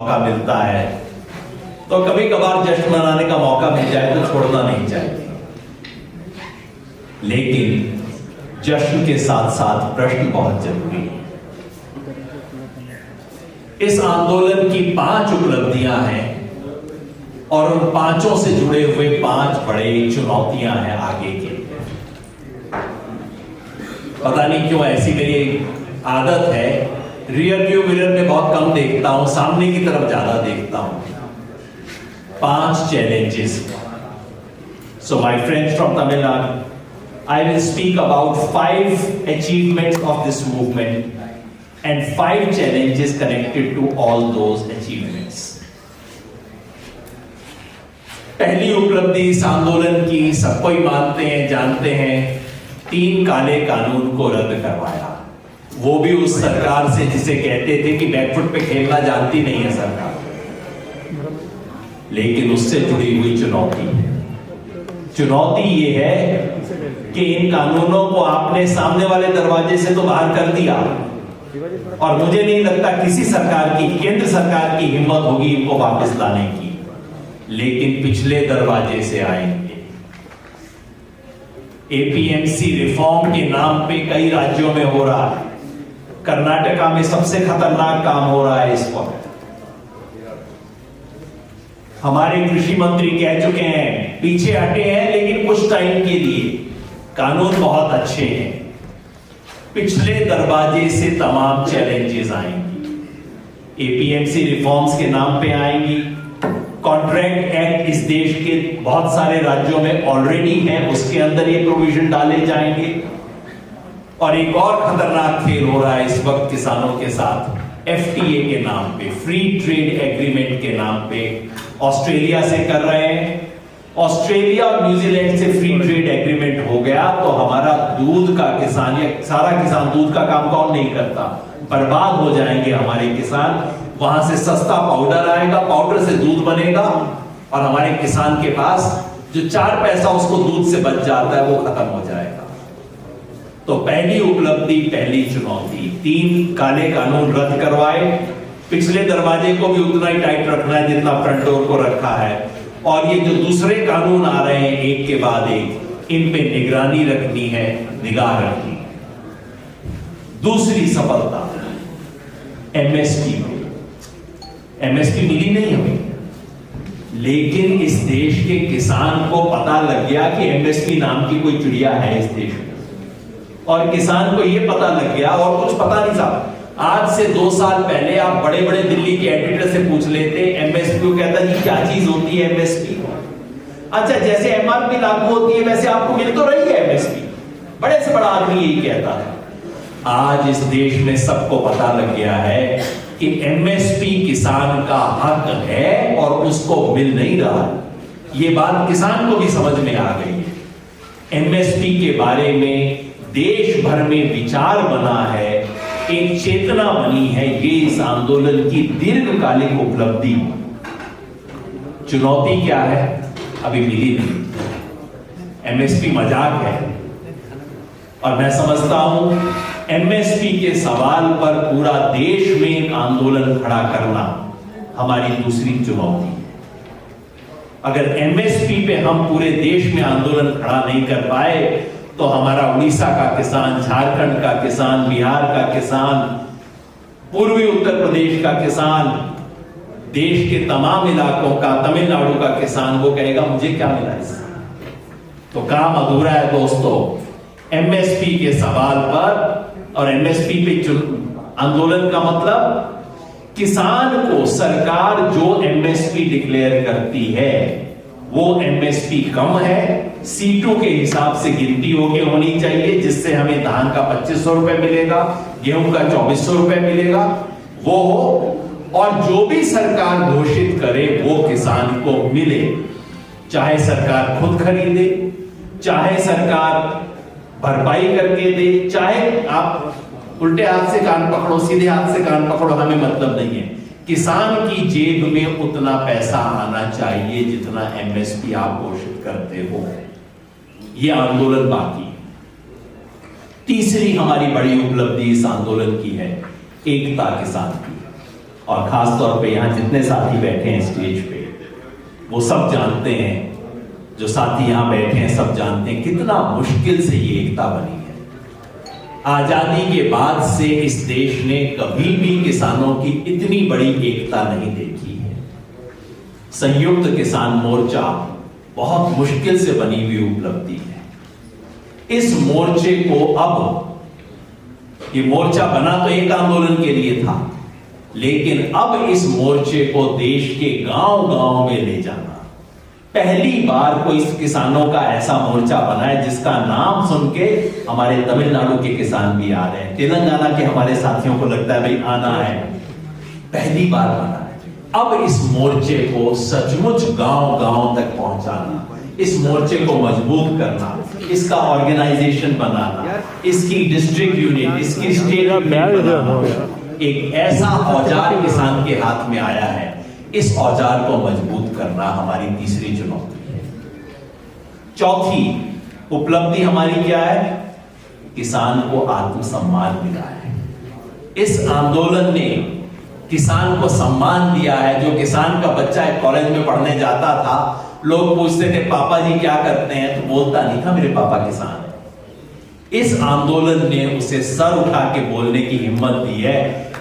मौका मिलता है तो कभी कभार जश्न मनाने का मौका मिल जाए तो छोड़ना नहीं चाहिए, लेकिन जश्न के साथ साथ प्रश्न बहुत जरूरी है। इस आंदोलन की 5 उपलब्धियां हैं और उन 5 से जुड़े हुए 5 बड़े चुनौतियां हैं आगे के। पता नहीं क्यों ऐसी मेरी आदत है, रियर व्यू मिरर में बहुत कम देखता हूं, सामने की तरफ ज्यादा देखता हूं। 5 challenges. So my friends from Tamil Nadu, I will speak about 5 achievements of this movement and 5 challenges connected to all those achievements. पहली उपलब्धि इस आंदोलन की सब कोई मानते हैं, जानते हैं, 3 काले कानून को रद्द करवाया। वो भी उस सरकार से जिसे कहते थे कि बैकफुट पे खेलना जानती नहीं है सरकार, लेकिन उससे जुड़ी हुई चुनौती ये है कि इन कानूनों को आपने सामने वाले दरवाजे से तो बाहर कर दिया और मुझे नहीं लगता किसी सरकार की, केंद्र सरकार की हिम्मत होगी इनको वापस लाने की, लेकिन पिछले दरवाजे से आएंगे। एपीएमसी रिफॉर्म के नाम पे कई राज्यों में हो रहा है, कर्नाटका में सबसे खतरनाक काम हो रहा है इस वक्त। हमारे कृषि मंत्री कह चुके हैं, पीछे हटे हैं लेकिन कुछ टाइम के लिए, कानून बहुत अच्छे हैं, पिछले दरवाजे से तमाम चैलेंजेस आएंगी। एपीएमसी रिफॉर्म्स के नाम पे आएंगी। कॉन्ट्रैक्ट एक्ट इस देश के बहुत सारे राज्यों में ऑलरेडी है, उसके अंदर ये प्रोविजन डाले जाएंगे। और एक और खतरनाक खेल हो रहा है इस वक्त किसानों के साथ, एफटीए के नाम पे, फ्री ट्रेड एग्रीमेंट के नाम पे। ऑस्ट्रेलिया से कर रहे हैं, ऑस्ट्रेलिया और न्यूजीलैंड से फ्री ट्रेड एग्रीमेंट हो गया तो हमारा दूध का किसान, या सारा किसान, दूध का काम कौन नहीं करता, बर्बाद हो जाएंगे हमारे किसान। वहां से सस्ता पाउडर आएगा, पाउडर से दूध बनेगा और हमारे किसान के पास जो 4 पैसा उसको दूध से बच जाता है वो खत्म हो जाएगा। तो पहली उपलब्धि, पहली चुनौती, 3 काले कानून रद्द करवाए। पिछले दरवाजे को भी उतना ही टाइट रखना है जितना फ्रंट डोर को रखा है, और ये जो दूसरे कानून आ रहे हैं एक के बाद एक, इन पे निगरानी रखनी है, निगाह रखनी है। दूसरी सफलता, एमएसपी। एमएसपी मिली नहीं हमें, लेकिन इस देश के किसान को पता लग गया कि एमएसपी नाम की कोई चिड़िया है इस देश में, और किसान को यह पता लग गया और कुछ पता नहीं था। आज से 2 साल पहले आप बड़े बड़े दिल्ली के एडिटर से पूछ लेते, एमएसपी को कहता जी क्या चीज होती है एमएसपी? अच्छा, जैसे एमआरपी लागू होती है वैसे आपको मिल तो रही है एमएसपी, बड़े से बड़ा आदमी यही कहता था। आज इस देश में सबको पता लग गया है कि एमएसपी किसान का हक है और उसको मिल नहीं रहा। ये बात किसान को भी समझ में आ गई है। एमएसपी के बारे में देश भर में विचार बना है, एक चेतना बनी है, ये इस आंदोलन की दीर्घकालिक उपलब्धि। चुनौती क्या है? अभी मिली नहीं। एमएसपी मजाक है, और मैं समझता हूं एमएसपी के सवाल पर पूरा देश में एक आंदोलन खड़ा करना हमारी दूसरी चुनौती है। अगर एमएसपी पे हम पूरे देश में आंदोलन खड़ा नहीं कर पाए तो हमारा उड़ीसा का किसान, झारखंड का किसान, बिहार का किसान, पूर्वी उत्तर प्रदेश का किसान, देश के तमाम इलाकों का, तमिलनाडु का किसान, वो कहेगा मुझे क्या मिला इससे? तो काम अधूरा है दोस्तों। एमएसपी के सवाल पर, और एमएसपी पे आंदोलन का मतलब, किसान को सरकार जो एमएसपी डिक्लेयर करती है वो एमएसपी कम है, सीटों के हिसाब से गिनती होनी चाहिए, जिससे हमें धान का 2500 रुपए मिलेगा, गेहूं का 2400 रुपए मिलेगा, वो हो। और जो भी सरकार घोषित करे वो किसान को मिले, चाहे सरकार खुद खरीदे, चाहे सरकार भरपाई करके दे, चाहे आप उल्टे हाथ से कान पकड़ो, सीधे हाथ से कान पकड़ो, हमें मतलब नहीं है। किसान की जेब में उतना पैसा आना चाहिए जितना एमएसपी आप घोषित करते हो। यह आंदोलन बाकी है। तीसरी हमारी बड़ी उपलब्धि इस आंदोलन की है एकता किसान की। और खास तौर पे यहाँ जितने साथी बैठे हैं स्टेज पे, वो सब जानते हैं, जो साथी यहाँ बैठे हैं सब जानते हैं कितना मुश्किल से ये एकता बनी है। आजादी के बाद से इस देश ने कभी भी किसानों की इतनी बड़ी एकता नहीं देखी है। संयुक्त किसान मोर्चा बहुत मुश्किल से बनी हुई उपलब्धि है। इस मोर्चे को अब, ये मोर्चा बना तो एक आंदोलन के लिए था, लेकिन अब इस मोर्चे को देश के गांव-गांव में ले जाना, पहली बार कोई किसानों का ऐसा मोर्चा बना है जिसका नाम सुन के हमारे तमिलनाडु के किसान भी आ रहे हैं, तेलंगाना के हमारे साथियों को लगता है भाई आना है, पहली बार बना है। अब इस मोर्चे को सचमुच गांव-गांव तक पहुंचाना, इस मोर्चे को मजबूत करना, इसका ऑर्गेनाइजेशन बनाना, इसकी डिस्ट्रिक्ट यूनिट, इसकी स्टेट यूनिट बनाना, एक ऐसा औजार किसान के हाथ में आया है। इस औजार को मजबूत करना हमारी तीसरी चुनौती है। चौथी उपलब्धि हमारी क्या है? किसान को आत्मसम्मान मिला है। इस आंदोलन ने किसान को सम्मान दिया है। जो किसान का बच्चा एक कॉलेज में पढ़ने जाता था, लोग पूछते थे पापा जी क्या करते हैं, तो बोलता नहीं था मेरे पापा किसान है। इस आंदोलन ने उसे सर उठा के बोलने की हिम्मत दी है,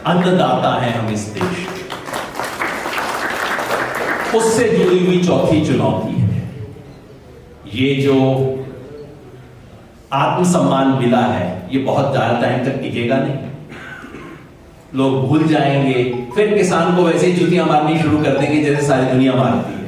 अन्नदाता है हम इस देश के। उससे जुड़ी हुई चौथी चुनौती है, ये जो आत्मसम्मान मिला है, ये बहुत ज्यादा टाइम तक टिकेगा नहीं। लोग भूल जाएंगे, फिर किसान को वैसे ही जूतियां मारनी शुरू कर देंगे जैसे सारी दुनिया मारती है।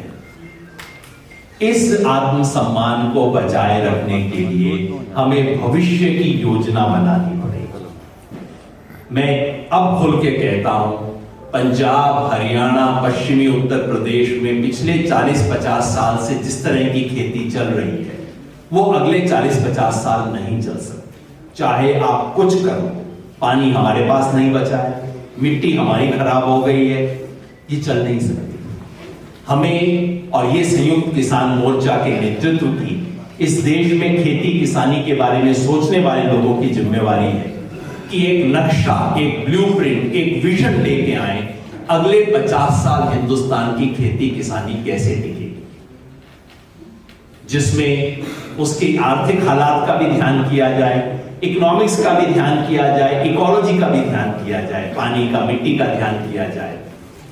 इस आत्मसम्मान को बचाए रखने के लिए हमें भविष्य की योजना बनानी पड़ेगी। मैं अब खुल के कहता हूं, पंजाब, हरियाणा, पश्चिमी उत्तर प्रदेश में पिछले 40-50 साल से जिस तरह की खेती चल रही है, वो अगले 40-50 साल नहीं चल सकती। चाहे आप कुछ करो, पानी हमारे पास नहीं बचा है, मिट्टी हमारी खराब हो गई है, ये चल नहीं सकती। हमें और ये संयुक्त किसान मोर्चा के नेतृत्व की इस देश में खेती किसानी के बारे में सोचने वाले लोगों की जिम्मेवारी है कि एक नक्शा, एक ब्लूप्रिंट, एक विजन लेके आए, अगले 50 साल हिंदुस्तान की खेती किसानी कैसे टिकेगी, जिसमें उसकी आर्थिक हालात का भी ध्यान किया जाए, इकोनॉमिक्स का भी ध्यान किया जाए, इकोलॉजी का भी ध्यान किया जाए, पानी का, मिट्टी का ध्यान किया जाए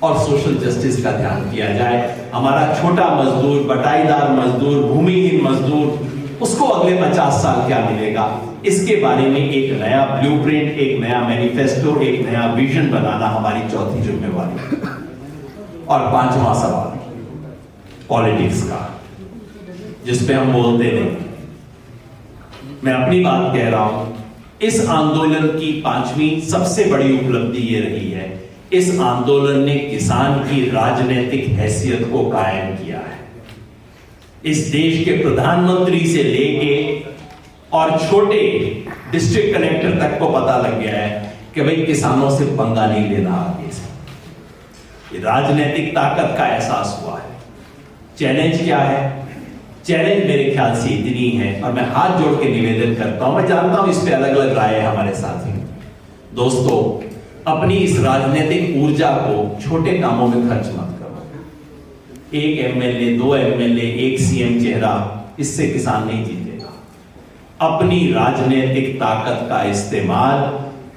और सोशल जस्टिस का ध्यान किया जाए। हमारा छोटा मजदूर, बटाईदार मजदूर, भूमिहीन मजदूर, उसको अगले 50 साल क्या मिलेगा, इसके बारे में एक नया ब्लूप्रिंट, एक नया मैनिफेस्टो, एक नया विजन बनाना हमारी चौथी जिम्मेवारी है। और पांचवा सवाल पॉलिटिक्स का, जिस पे हम बोलते नहीं। मैं अपनी बात कह रहा हूं, इस आंदोलन की पांचवी सबसे बड़ी उपलब्धि ये रही है, इस आंदोलन ने किसान की राजनीतिक हैसियत को कायम किया है। इस देश के प्रधानमंत्री से लेके और छोटे डिस्ट्रिक्ट कलेक्टर तक को पता लग गया है कि भाई किसानों से पंगा नहीं लेना आगे से। राजनीतिक ताकत का एहसास हुआ है। चैलेंज क्या है? चैलेंज मेरे ख्याल से इतनी है, और मैं हाथ जोड़ के निवेदन करता हूं, मैं जानता हूं इस पे अलग अलग राय है हमारे साथी। दोस्तों, अपनी इस राजनीतिक ऊर्जा को छोटे कामों में खर्च मत करो। एक एमएलए, 2 एमएलए, एक सीएम चेहरा, इससे किसान नहीं जीतेगा। अपनी राजनीतिक ताकत का इस्तेमाल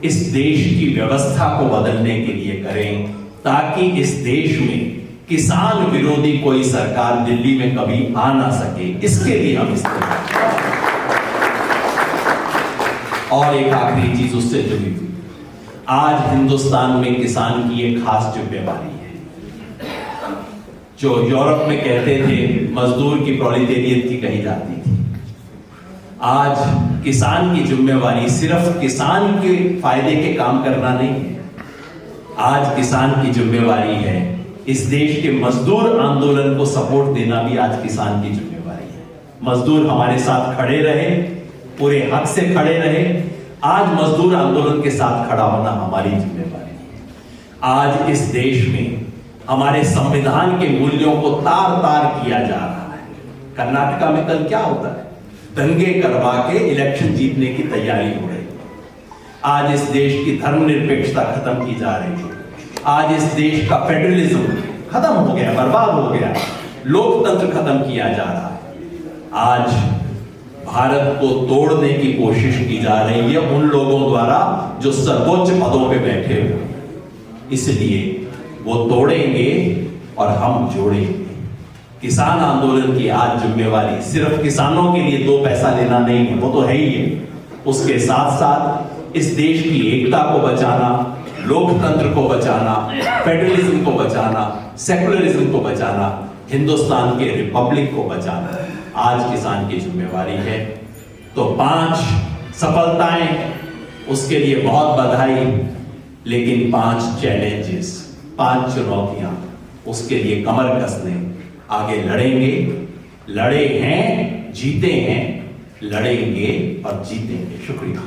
इस देश की व्यवस्था को बदलने के लिए करें, ताकि इस देश में किसान विरोधी कोई सरकार दिल्ली में कभी आ ना सके। इसके लिए हम इस्तेमाल करें। और एक आखिरी चीज उससे जुड़ी हुई, आज हिंदुस्तान में किसान की एक खास जिम्मेवारी है। जो यूरोप में कहते थे मजदूर की प्रोलेटेरियत की कही जाती थी, आज किसान की जिम्मेवारी सिर्फ किसान के फायदे के काम करना नहीं है। आज किसान की जिम्मेवारी है इस देश के मजदूर आंदोलन को सपोर्ट देना भी आज किसान की जिम्मेवारी है। मजदूर हमारे साथ खड़े रहे, पूरे हक से खड़े रहे। आज मजदूर आंदोलन के साथ खड़ा होना हमारी जिम्मेवारी है। आज इस देश में हमारे संविधान के मूल्यों को तार तार किया जा रहा है। कर्नाटका में कल क्या होता है? दंगे करवा के इलेक्शन जीतने की तैयारी हो रही है। आज इस देश की धर्मनिरपेक्षता खत्म की जा रही है। आज इस देश का फेडरलिज्म खत्म हो गया, बर्बाद हो गया, लोकतंत्र खत्म किया जा रहा है। आज भारत को तोड़ने की कोशिश की जा रही है उन लोगों द्वारा जो सर्वोच्च पदों पे बैठे हुए। इसलिए वो तोड़ेंगे और हम जोड़ेंगे। किसान आंदोलन की आज जिम्मेवारी सिर्फ किसानों के लिए 2 पैसा लेना नहीं है, वो तो है ही है। उसके साथ साथ इस देश की एकता को बचाना, लोकतंत्र को बचाना, फेडरलिज्म को बचाना, सेकुलरिज्म को बचाना, हिंदुस्तान के रिपब्लिक को बचाना आज किसान की जिम्मेवारी है। तो 5 सफलताएं, उसके लिए बहुत बधाई, लेकिन 5 चैलेंजेस, 5 चुनौतियां, उसके लिए कमर कसने आगे लड़ेंगे। लड़े हैं, जीते हैं, लड़ेंगे और जीतेंगे। शुक्रिया।